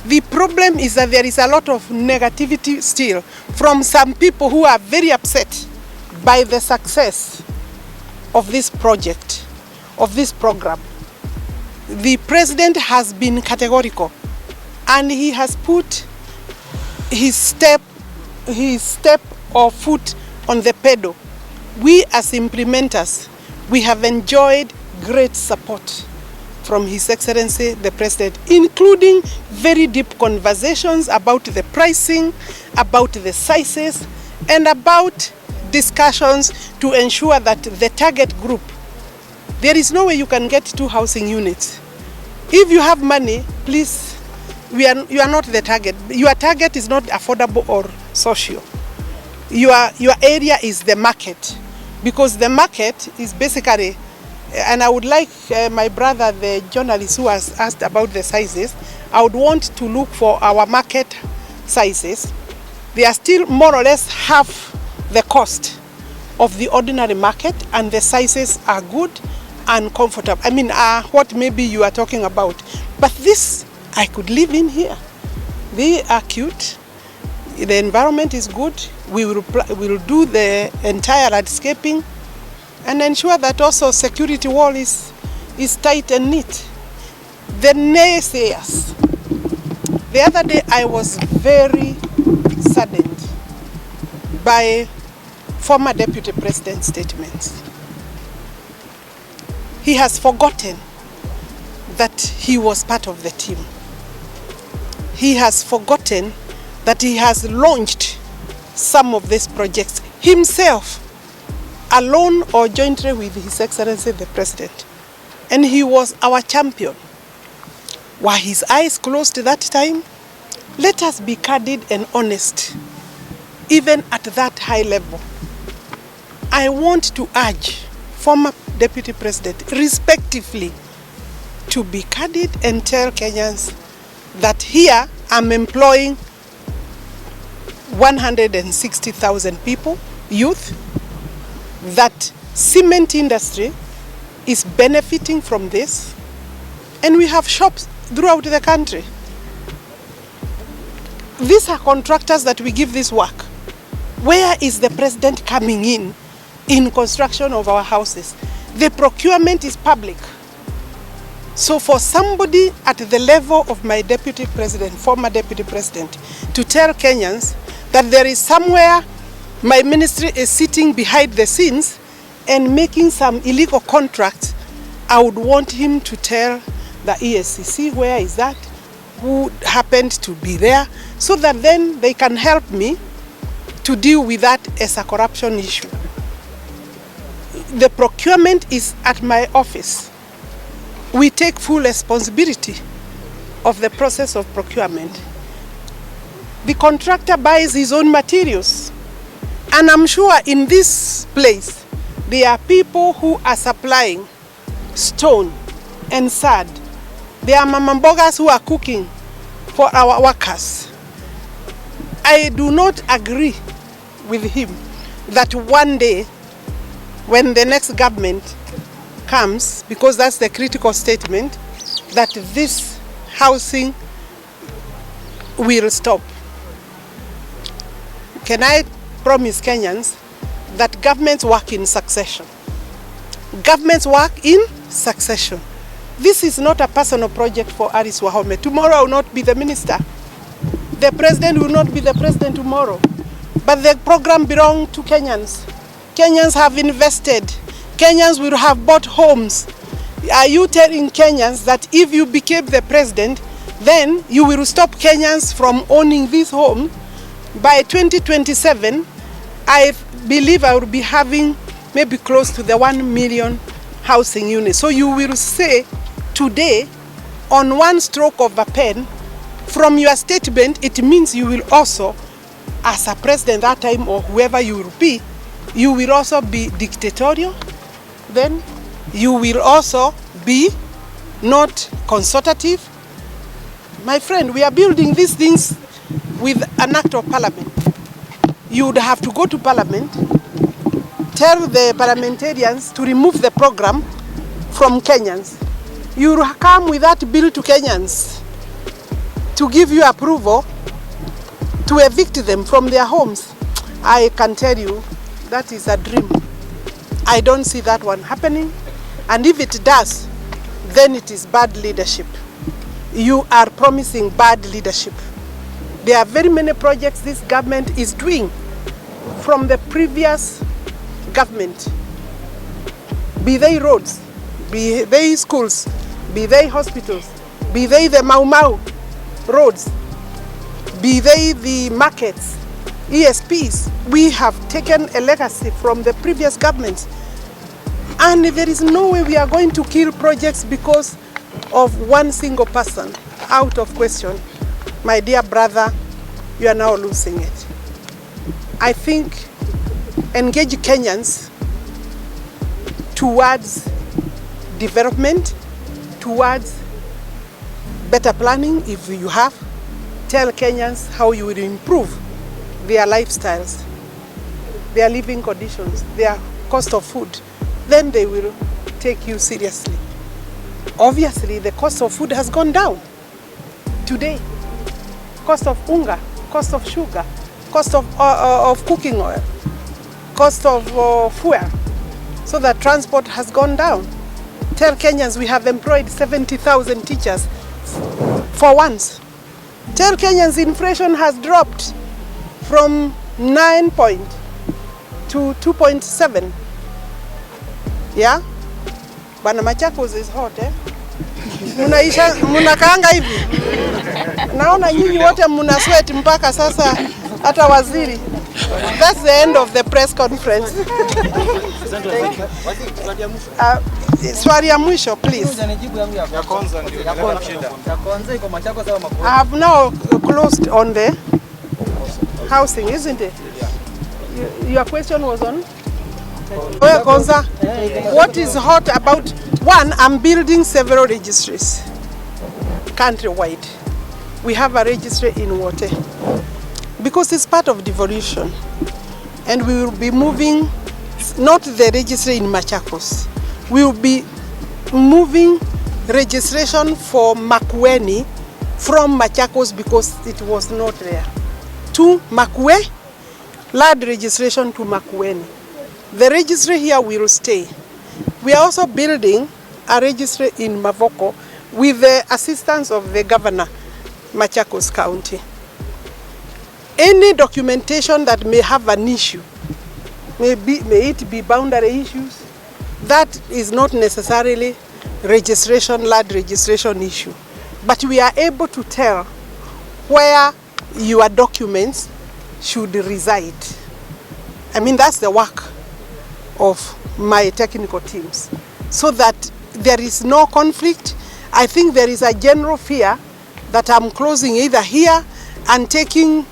The problem is that there is a lot of negativity still from some people who are very upset by the success of this project, of this program. The president has been categorical, and he has put his step or foot on the pedal. We as implementers, we have enjoyed great support from His Excellency the President, including very deep conversations about the pricing, about the sizes, and about discussions to ensure that the target group, there is no way you can get 2 housing units. If you have money, please, you are not the target. Your target is not affordable or social. Your area is the market, because the market is basically, and I would like my brother, the journalist who has asked about the sizes, I would want to look for our market sizes. They are still more or less half the cost of the ordinary market, and the sizes are good and comfortable. I mean, what maybe you are talking about. But this, I could live in here. They are cute. The environment is good. We will do the entire landscaping and ensure that also security wall is tight and neat. The naysayers. The other day I was very saddened by former Deputy President's statements. He has forgotten that he was part of the team. He has forgotten that he has launched some of these projects himself, alone or jointly with His Excellency the President. And he was our champion. Were his eyes closed that time? Let us be candid and honest, even at that high level. I want to urge former Deputy President, respectively, to be candid and tell Kenyans that here I'm employing 160,000 people, youth, that cement industry is benefiting from this, and we have shops throughout the country. These are contractors that we give this work. Where is the president coming in construction of our houses? The procurement is public. So for somebody at the level of my deputy president, former deputy president, to tell Kenyans that there is somewhere my ministry is sitting behind the scenes and making some illegal contracts, I would want him to tell the ESCC where is that, who happened to be there, so that then they can help me to deal with that as a corruption issue. The procurement is at my office. We take full responsibility of the process of procurement. The contractor buys his own materials. And I'm sure in this place, there are people who are supplying stone and sand. There are mamambogas who are cooking for our workers. I do not agree with him that one day, when the next government comes, because that's the critical statement, that this housing will stop. Can I promise Kenyans that governments work in succession? Governments work in succession. This is not a personal project for Alice Wahome. Tomorrow I will not be the minister. The president will not be the president tomorrow. But the program belongs to Kenyans. Kenyans have invested. Kenyans will have bought homes. Are you telling Kenyans that if you became the president, then you will stop Kenyans from owning this home? By 2027, I believe I will be having maybe close to the 1 million housing units. So you will say today, on one stroke of a pen, from your statement, it means you will also, as a president that time or whoever you will be, you will also be dictatorial. Then you will also be not consultative. My friend, we are building these things with an act of parliament. You would have to go to parliament, tell the parliamentarians to remove the program from Kenyans. You will come with that bill to Kenyans to give you approval to evict them from their homes. I can tell you that is a dream. I don't see that one happening, and if it does, then it is bad leadership. You are promising bad leadership. There are very many projects this government is doing from the previous government. Be they roads, be they schools, be they hospitals, be they the Mau Mau roads, be they the markets, ESPs. We have taken a legacy from the previous governments. And there is no way we are going to kill projects because of one single person. Out of question. My dear brother, you are now losing it. I think engage Kenyans towards development, towards better planning if you have. Tell Kenyans how you will improve their lifestyles, their living conditions, their cost of food. Then they will take you seriously. Obviously, the cost of food has gone down today. Cost of unga, cost of sugar, cost of cooking oil, cost of fuel. So that transport has gone down. Tell Kenyans we have employed 70,000 teachers for once. Tell Kenyans inflation has dropped from 9 point to 2.7. Yeah? Bana Machakos is hot, eh? Munakaanga hivi. Naona nyinyi wote muna sweat mpaka sasa hata waziri. That's the end of the press conference. Swali ya mwisho, please. I have now closed on the housing, isn't it? Your question was on? What is hot about? One, I'm building several registries countrywide. We have a registry in Wote because it's part of devolution, and we will be moving not the registry in Machakos. We will be moving registration for Makueni from Machakos because it was not there to Makue, land registration to Makueni. The registry here will stay. We are also building a registry in Mavoko with the assistance of the governor, Machakos County. Any documentation that may have an issue, may it be boundary issues, that is not necessarily registration, land registration issue. But we are able to tell where your documents should reside. I mean, that's the work of my technical teams, so that there is no conflict. I think there is a general fear that I'm closing either here and taking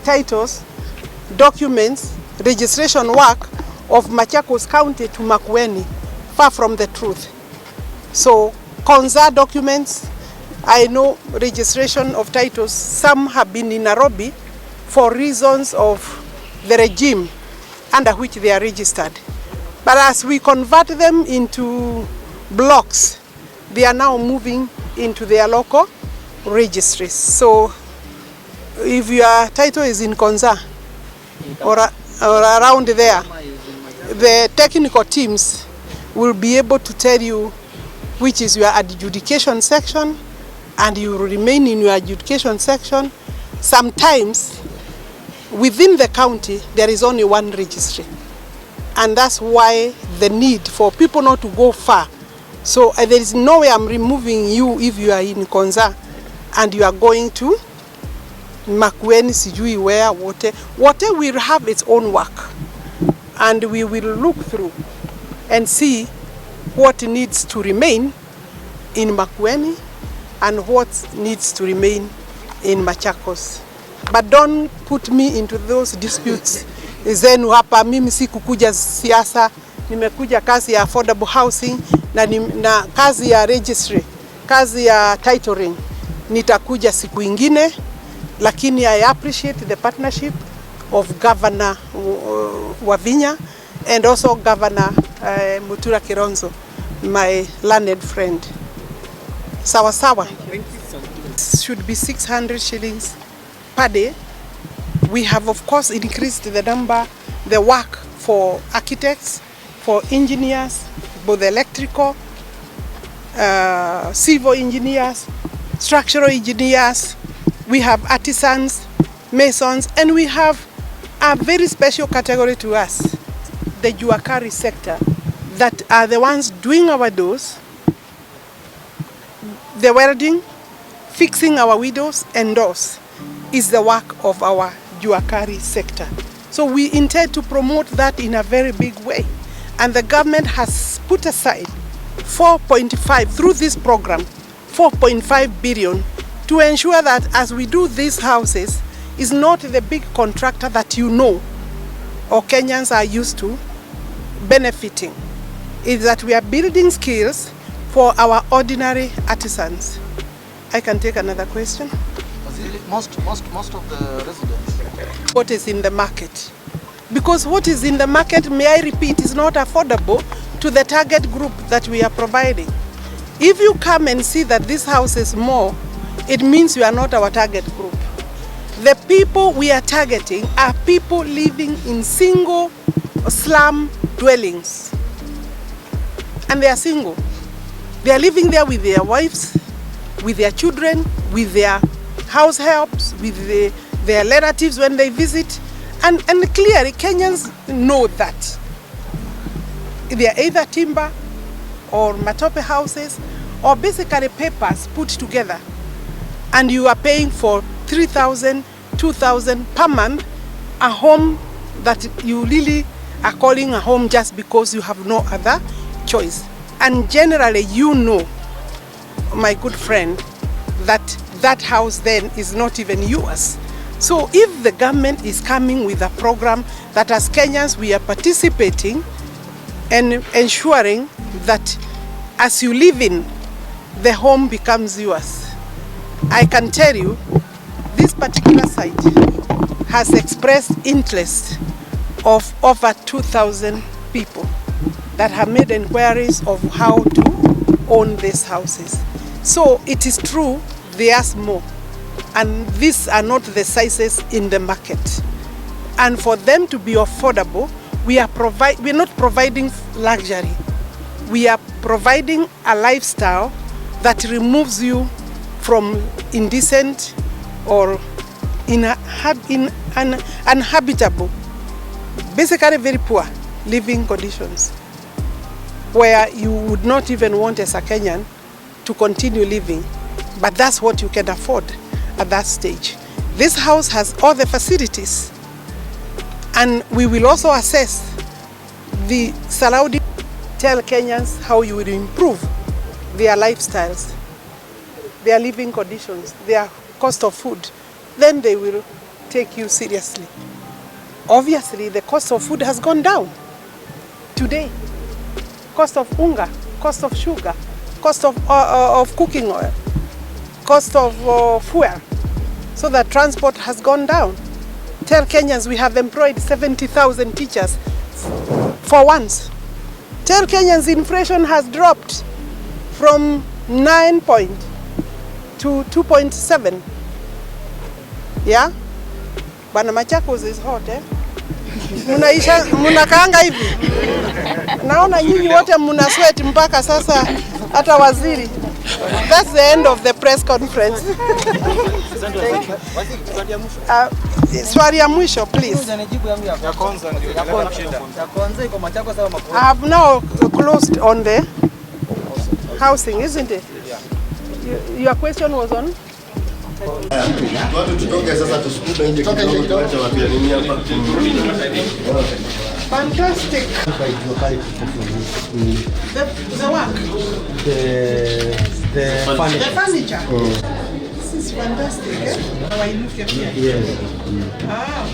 titles, documents, registration work of Machakos County to Makueni, far from the truth. So, Konza documents, I know registration of titles, some have been in Nairobi for reasons of the regime under which they are registered. But as we convert them into blocks, they are now moving into their local registries. So if your title is in Konza or around there, the technical teams will be able to tell you which is your adjudication section, and you will remain in your adjudication section. Sometimes within the county there is only one registry. And that's why the need for people not to go far. So there is no way I'm removing you if you are in Konza and you are going to Makueni, sijui where, Wote. Wote will have its own work. And we will look through and see what needs to remain in Makueni and what needs to remain in Machakos. But don't put me into those disputes. Zenu hapa mimi si kukuja siasa, nimekuja kazi ya affordable housing na kazi ya registry, kazi ya titling. Nitakuja siku ingine, lakini I appreciate the partnership of Governor Wavinya and also Governor Mutura Kironzo, my learned friend. Sawa sawa. should be 600 shillings per day. We have, of course, increased the work for architects, for engineers, both electrical, civil engineers, structural engineers. We have artisans, masons, and we have a very special category to us, the Juakari sector, that are the ones doing our doors, the welding, fixing our windows and doors is the work of our Juakari sector. So we intend to promote that in a very big way. And the government has put aside 4.5 through this program, 4.5 billion to ensure that as we do these houses, is not the big contractor that you know or Kenyans are used to benefiting. Is that we are building skills for our ordinary artisans. I can take another question. Most of the residents. What is in the market? Because what is in the market, may I repeat, is not affordable to the target group that we are providing. If you come and see that this house is more, it means you are not our target group. The people we are targeting are people living in single slum dwellings. And they are single. They are living there with their wives, with their children, with their house helps, with their relatives when they visit. And clearly Kenyans know that. They are either timber or matope houses or basically papers put together. And you are paying for 3,000, 2,000 per month, a home that you really are calling a home just because you have no other choice. And generally, you know, my good friend, that house then is not even yours. So if the government is coming with a program that as Kenyans we are participating and ensuring that as you live in, the home becomes yours. I can tell you, this particular site has expressed interest of over 2,000 people that have made inquiries of how to own these houses. So it is true, they ask more. And these are not the sizes in the market. And for them to be affordable, we're not providing luxury. We are providing a lifestyle that removes you from indecent or uninhabitable, basically very poor living conditions, where you would not even want as a Kenyan to continue living, but that's what you can afford at that stage. This house has all the facilities, and we will also assess the surrounding, tell Kenyans how you will improve their lifestyles, their living conditions, their cost of food. Then they will take you seriously. Obviously, the cost of food has gone down today. Cost of unga, cost of sugar, cost of cooking oil, cost of fuel. So the transport has gone down. Tell Kenyans we have employed 70,000 teachers for once. Tell Kenyans inflation has dropped from 9 to 2.7. Yeah? Bana Machakos is hot, eh? Munakaanga hivi. Naona nyinyi wote muna sweat mpaka sasa hata waziri. That's the end of the press conference. Swali ya mwisho, please. I have now closed on the housing, isn't it? Your question was on? Fantastic. The work? The furniture. The furniture? This is fantastic, eh? How I look at it. Yes. Ah,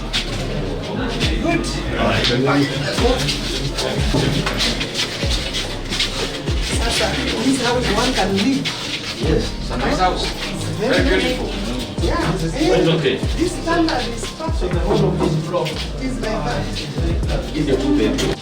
good. Sasa, this house one can live. Yes, it's a nice house. Very beautiful. Yeah, it's okay. This standard is perfect. The whole of this block is like that. is a two bedroom.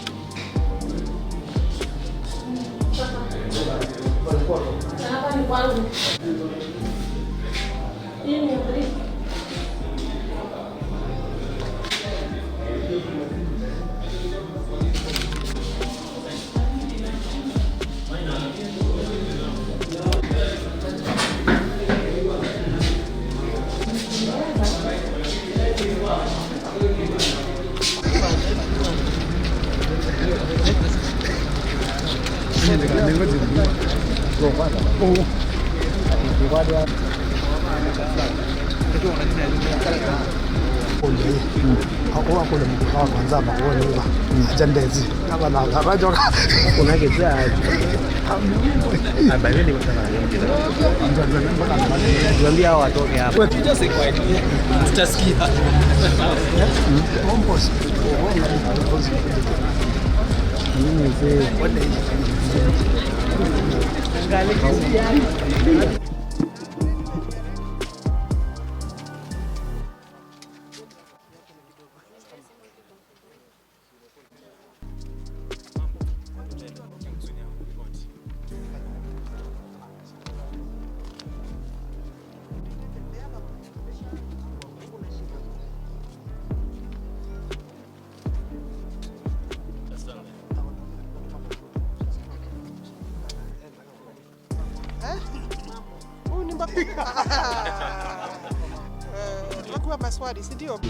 Tunakuwa maswali, si ndio?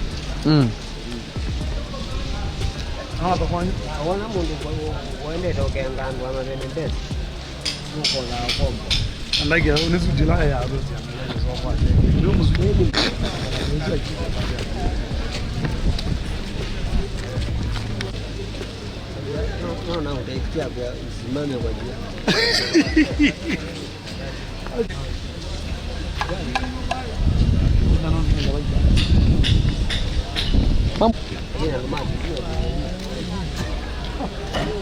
Hapa kwa wana mundu waende toke ngandu ama nende ndesi. Nuko la kombo. Andaga unizujila ya arusi ya kwa. Ndio mzuri. No, utaikia kwa usimame kwa jua.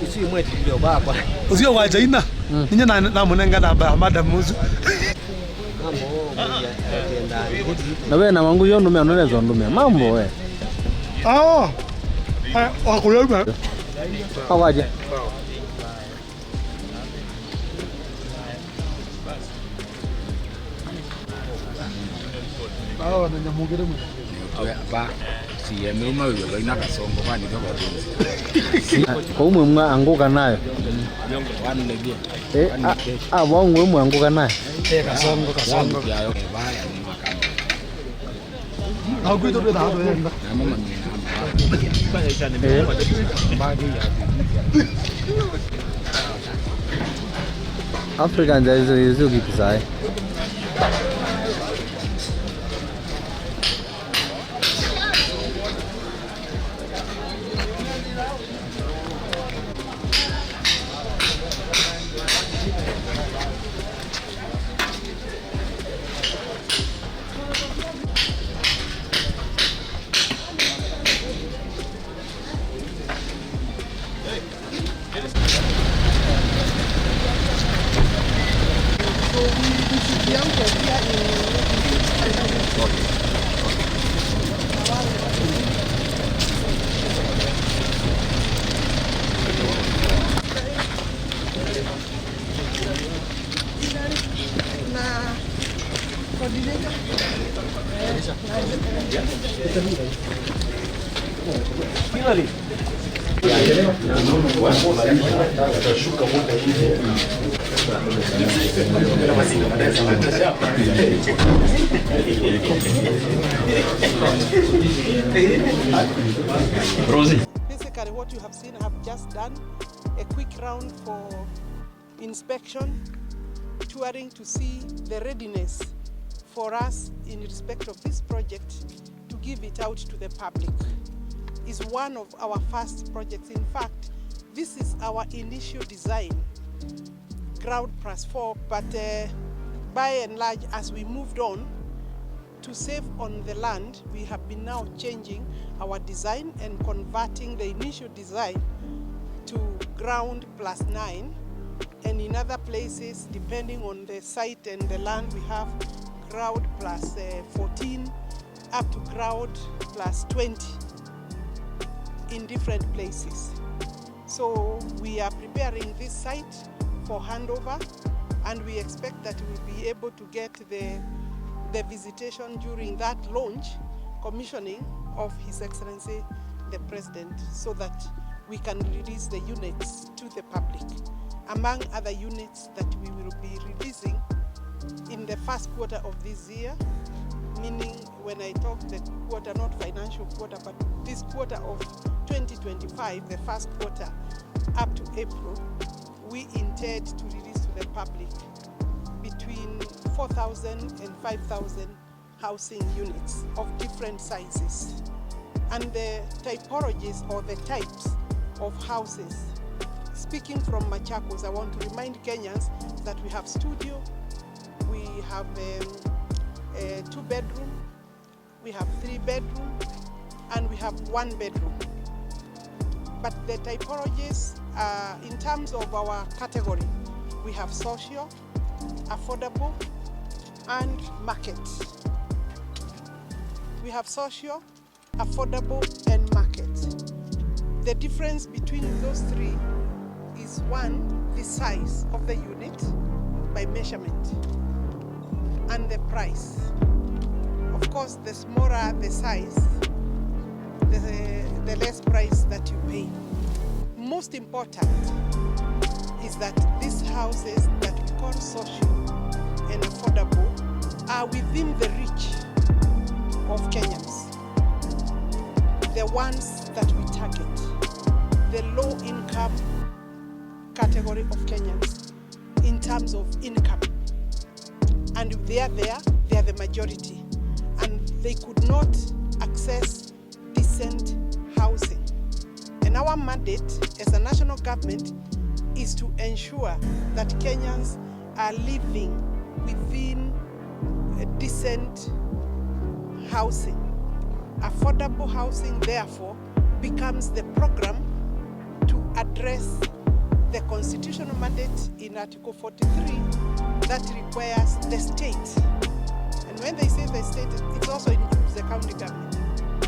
Isi mweti ndio baba. Usio waje ina. Ninyi na munenga na ba madam muzu. Na wewe na wangu yo ndume anaweza ndume. Mambo wewe. Wakulema. Hawaje. Na nyamugere mu. Ba si emema wewe ina kasongo kwani kwa Kwa umwe mwa anguka nayo. wanege. Wangu umwe anguka nayo. Kasongo. Yayo baya ni makamba. Na kuito beta hapo yenda. Na mama ni Afrika ndio hizo kitu sai. Basically what you have seen, I have just done a quick round for inspection, touring to see the readiness for us in respect of this project to give it out to the public. It's one of our first projects. In fact, this is our initial design, ground plus 4, but by and large, as we moved on to save on the land, we have been now changing our design and converting the initial design to ground plus 9, and in other places, depending on the site and the land, we have ground plus 14 up to ground plus 20 in different places. So we are preparing this site for handover, and we expect that we'll be able to get the visitation during that launch commissioning of His Excellency the President, so that we can release the units to the public, among other units that we will be releasing in the first quarter of this year, meaning when I talk the quarter, not financial quarter, but this quarter of 2025, the first quarter up to April, we intend to release to the public between 4,000 and 5,000 housing units of different sizes. And the typologies or the types of houses. Speaking from Machakos, I want to remind Kenyans that we have studio, we have a 2-bedroom, we have 3-bedroom, and we have 1-bedroom. But the typologies, in terms of our category, we have social, affordable, and market. We have social, affordable, and market. The difference between those three is one, the size of the unit by measurement, and the price. Of course, the smaller the size, the less price that you pay. Most important is that these houses that we call social and affordable are within the reach of Kenyans. The ones that we target, the low income category of Kenyans in terms of income. And if they are there, they are the majority. And they could not access decent housing. And our mandate as a national government is to ensure that Kenyans are living within a decent housing. Affordable housing, therefore, becomes the program to address the constitutional mandate in Article 43 that requires the state